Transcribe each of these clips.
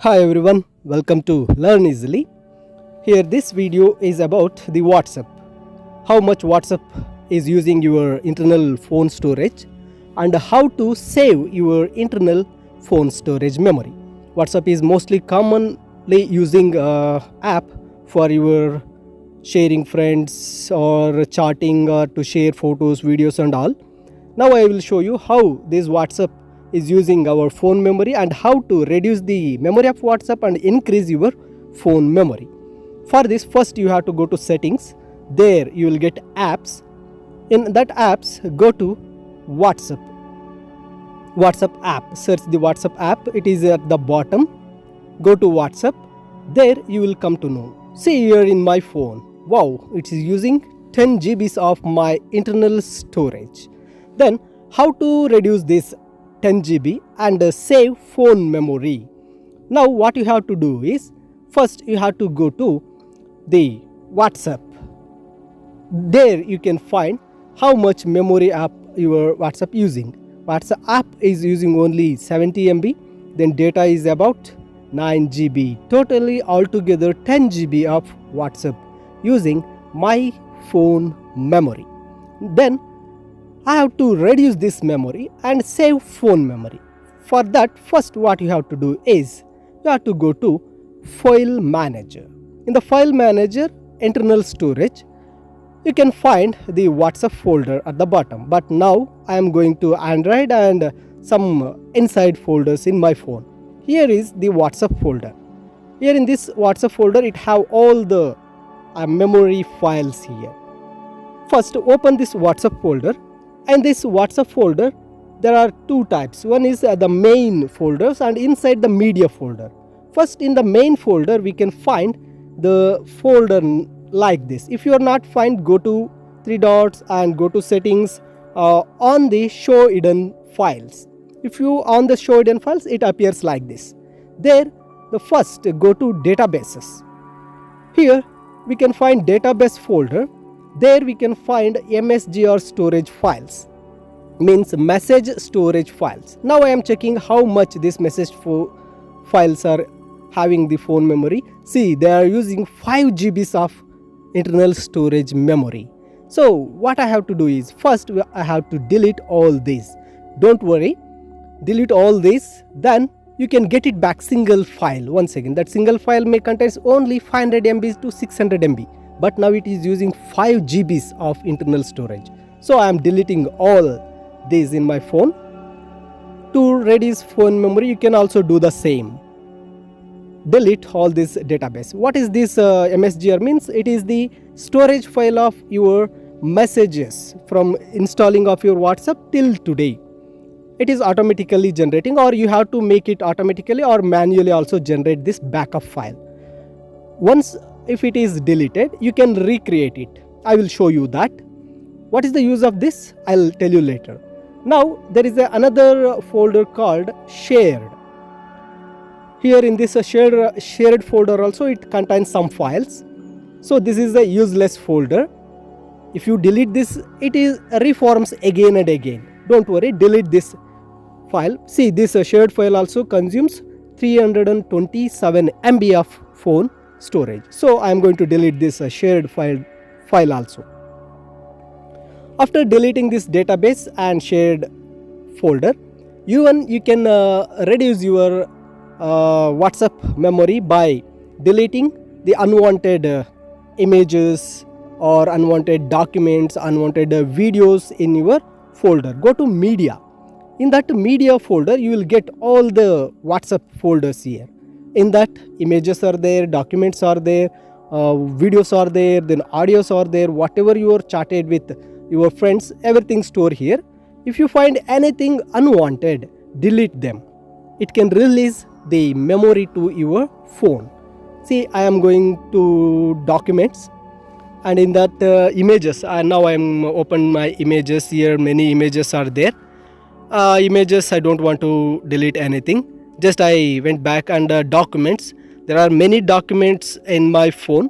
Hi everyone, welcome to Learn Easily. Here this video is about the WhatsApp. How much WhatsApp is using your internal phone storage and how to save your internal phone storage memory. WhatsApp is mostly commonly using app for your sharing friends or chatting or to share photos, videos and all. Now I will show you how this WhatsApp is using our phone memory and how to reduce the memory of WhatsApp and increase your phone memory. For this, first you have to go to settings. There you will get apps. In that apps, go to WhatsApp app. Search the WhatsApp app. It is at the bottom. Go to WhatsApp. There you will come to know. See here in my phone. Wow, it is using 10 GBs of my internal storage. Then how to reduce this 10 GB and save phone memory. Now what you have to do is, first you have to go to the WhatsApp. There you can find how much memory app your WhatsApp using. WhatsApp app is using only 70 MB, then data is about 9 GB. Totally altogether 10 GB of WhatsApp using my phone memory. Then I have to reduce this memory and save phone memory. For that, first what you have to do is you have to go to File Manager. In the File Manager, internal storage, you can find the WhatsApp folder at the bottom. But now I am going to Android and some inside folders in my phone. Here is the WhatsApp folder. Here in this WhatsApp folder, it have all the memory files here. First, open this WhatsApp folder. And this WhatsApp folder, there are two types. One is the main folders and inside the media folder. First, in the main folder, we can find the folder like this. If you are not find, go to three dots and go to settings on the show hidden files. If you on the show hidden files, it appears like this. There, the first go to databases. Here, we can find database folder. There we can find MSG or storage files, means message storage files. Now I am checking how much this message files are having the phone memory. See, they are using 5 GBs of internal storage memory. So what I have to do is, first I have to delete all these. Don't worry, delete all this, then you can get it back single file. Once again, that single file may contains only 500 MB to 600 MB. But now it is using 5 GBs of internal storage. So I am deleting all these in my phone. To reduce phone memory, you can also do the same. Delete all this database. What is this MSGR means? It is the storage file of your messages from installing of your WhatsApp till today. It is automatically generating, or you have to make it automatically or manually also generate this backup file. Once if it is deleted, you can recreate it. I will show you that. What is the use of this? I'll tell you later. Now there is another folder called shared. Here in this shared folder also, it contains some files. So this is a useless folder. If you delete this, it is reforms again and again. Don't worry, delete this file. See, this shared file also consumes 327 MB of phone storage. So I am going to delete this shared file also. After deleting this database and shared folder, you can reduce your WhatsApp memory by deleting the unwanted images or unwanted documents, unwanted videos in your folder. Go to media. In that media folder, you will get all the WhatsApp folders here. In that, images are there, documents are there, videos are there, then audios are there, whatever you are chatted with your friends, everything stored here. If you find anything unwanted, delete them. It can release the memory to your phone. See, I am going to documents, and in that images, now I am open my images here. Many images are there. Images, I don't want to delete anything. Just I went back and documents. There are many documents in my phone.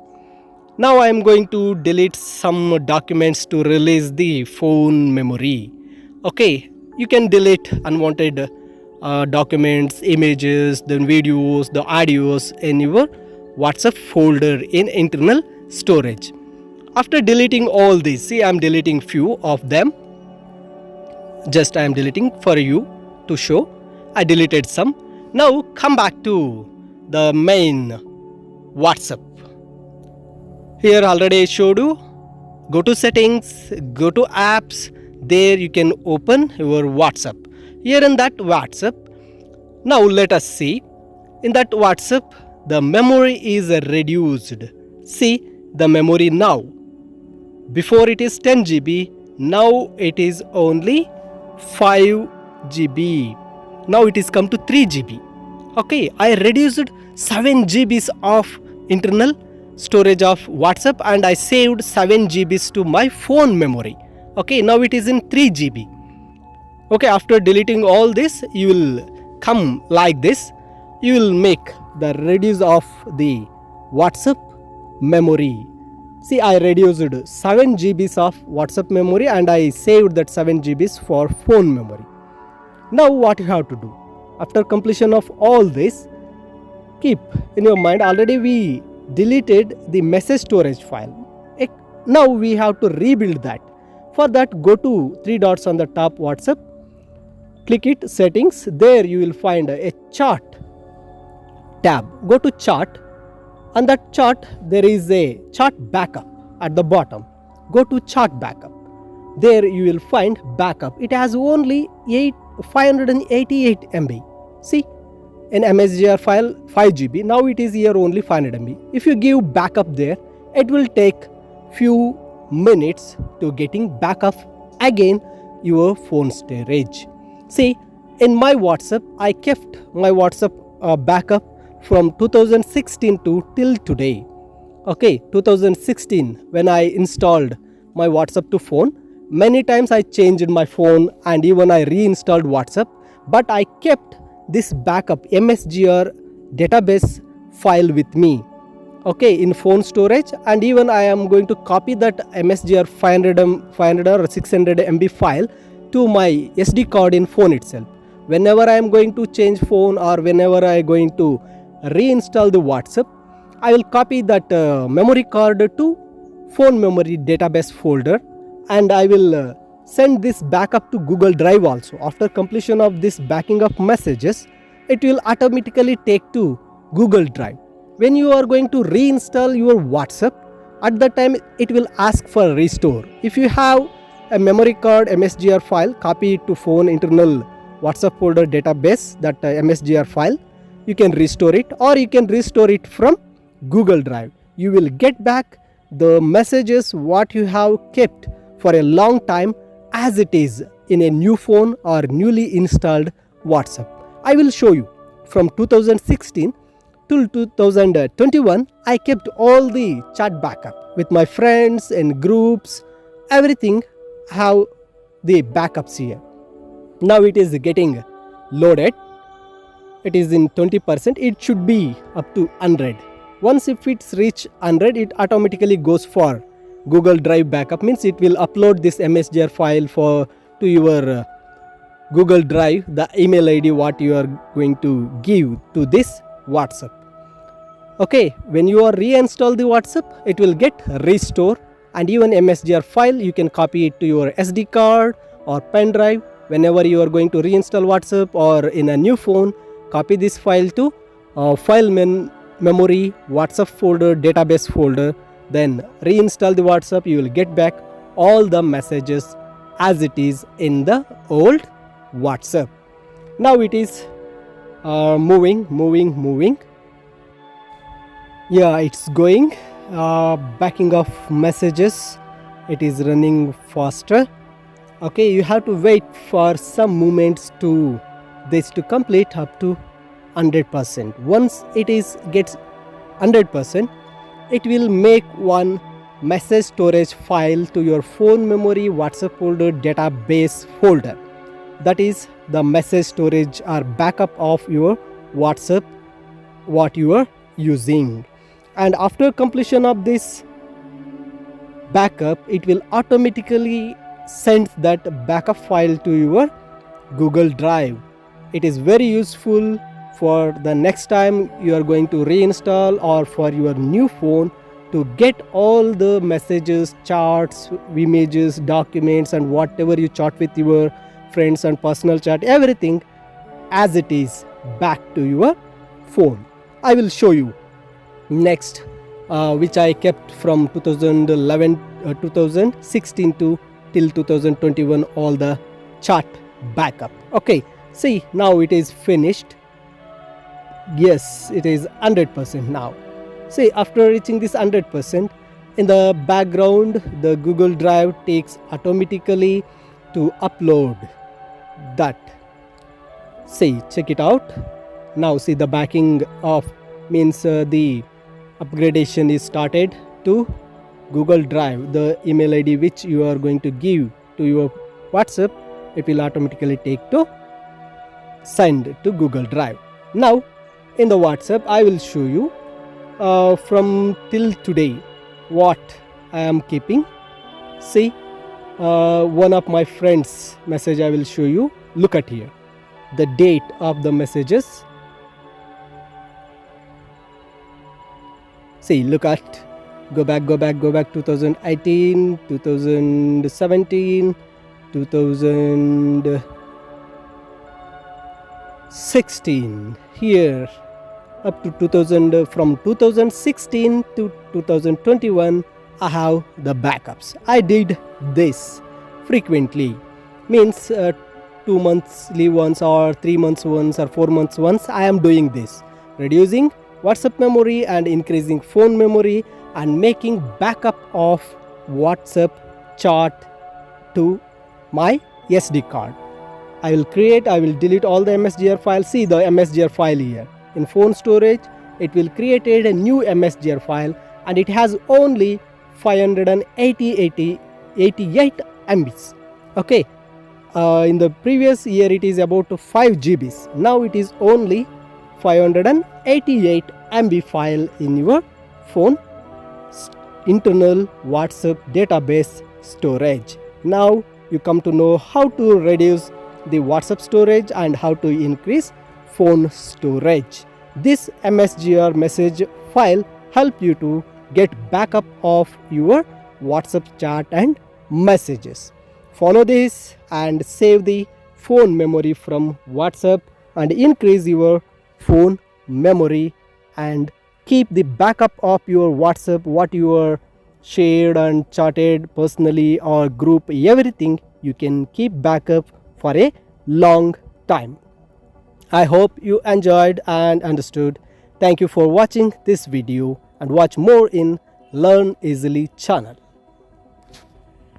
Now I am going to delete some documents to release the phone memory. Okay, you can delete unwanted documents, images, then videos, the audios in your WhatsApp folder in internal storage. After deleting all these, see, I'm deleting few of them. Just I am deleting for you to show. I deleted some. Now come back to the main WhatsApp. Here already I showed you. Go to settings, go to apps. There you can open your WhatsApp. Here in that WhatsApp, now let us see. In that WhatsApp, the memory is reduced. See the memory now. Before it is 10 GB, now it is only 5 GB. Now it is come to 3 GB. Okay, I reduced 7 GBs of internal storage of WhatsApp and I saved 7 GBs to my phone memory. Okay, now it is in 3 GB. Okay, after deleting all this, you will come like this. You will make the reduce of the WhatsApp memory. See, I reduced 7 GBs of WhatsApp memory and I saved that 7 GBs for phone memory. Now what you have to do? After completion of all this, keep in your mind, already we deleted the message storage file. Now we have to rebuild that. For that, go to 3 dots on the top WhatsApp. Click it, settings. There you will find a chart tab. Go to chart. On that chart, there is a chart backup at the bottom. Go to chart backup. There you will find backup. It has only 588 MB. See, an MSGR file 5 GB. Now it is here only 500 MB. If you give backup there, it will take few minutes to getting backup again your phone storage. See, in my WhatsApp, I kept my WhatsApp backup from 2016 to till today. Okay, 2016 when I installed my WhatsApp to phone, many times I changed my phone and even I reinstalled WhatsApp, but I kept this backup MSGR database file with me. Okay, in phone storage, and even I am going to copy that MSGR 500 or 600 MB file to my SD card in phone itself. Whenever I am going to change phone or whenever I am going to reinstall the WhatsApp, I will copy that memory card to phone memory database folder and I will send this backup to Google Drive also. After completion of this backing up messages, it will automatically take to Google Drive. When you are going to reinstall your WhatsApp, at that time it will ask for restore. If you have a memory card MSGR file, copy it to phone internal WhatsApp folder database, that MSGR file, you can restore it, or you can restore it from Google Drive. You will get back the messages what you have kept for a long time as it is in a new phone or newly installed WhatsApp. I will show you from 2016 till 2021, I kept all the chat backup with my friends and groups, everything have the backups here. Now it is getting loaded. It is in 20%. It should be up to 100. Once if it's reach 100, it automatically goes for Google Drive backup. Means it will upload this MSGR file to your Google Drive, the email ID what you are going to give to this WhatsApp. Okay, when you are reinstall the WhatsApp, it will get restore, and even MSGR file you can copy it to your SD card or pen drive. Whenever you are going to reinstall WhatsApp or in a new phone, copy this file to file memory WhatsApp folder database folder, then reinstall the WhatsApp. You will get back all the messages as it is in the old WhatsApp. Now it is moving. Yeah, it's going backing of messages. It is running faster. Okay, you have to wait for some moments to this to complete up to 100%. Once it gets 100%, it will make one message storage file to your phone memory WhatsApp folder database folder. That is the message storage or backup of your WhatsApp what you are using. And after completion of this backup, it will automatically send that backup file to your Google Drive. It is very useful for the next time you are going to reinstall or for your new phone to get all the messages, charts, images, documents and whatever you chat with your friends and personal chat, everything as it is back to your phone. I will show you next, which I kept from 2016 to till 2021, all the chart backup. Okay, see, now it is finished. Yes, it is 100% now. See, after reaching this 100%, in the background the Google Drive takes automatically to upload that. See, check it out. Now see, the backing off means the upgradation is started to Google Drive. The email ID which you are going to give to your WhatsApp, it will automatically take to send to Google Drive. Now in the WhatsApp I will show you from till today what I am keeping. See, one of my friends message I will show you. Look at here, the date of the messages. See, look at, go back 2018, 2017, 2016, here up to 2000, from 2016 to 2021 I have the backups. I did this frequently, means 2 monthly once or 3 months once or 4 months once. I am doing this, reducing WhatsApp memory and increasing phone memory and making backup of WhatsApp chat to my SD card. I will delete all the MSGR files. See the MSGR file here. In phone storage, it will create a new MSGR file and it has only 588 MBs. Okay, in the previous year it is about 5 GBs. Now it is only 588 MB file in your phone internal WhatsApp database storage. Now you come to know how to reduce the WhatsApp storage and how to increase phone storage. This MSGR message file help you to get backup of your WhatsApp chat and messages. Follow this and save the phone memory from WhatsApp and increase your phone memory and keep the backup of your WhatsApp, what you are shared and chatted personally or group, everything you can keep backup for a long time. I hope you enjoyed and understood. Thank you for watching this video and watch more in Learn Easily channel.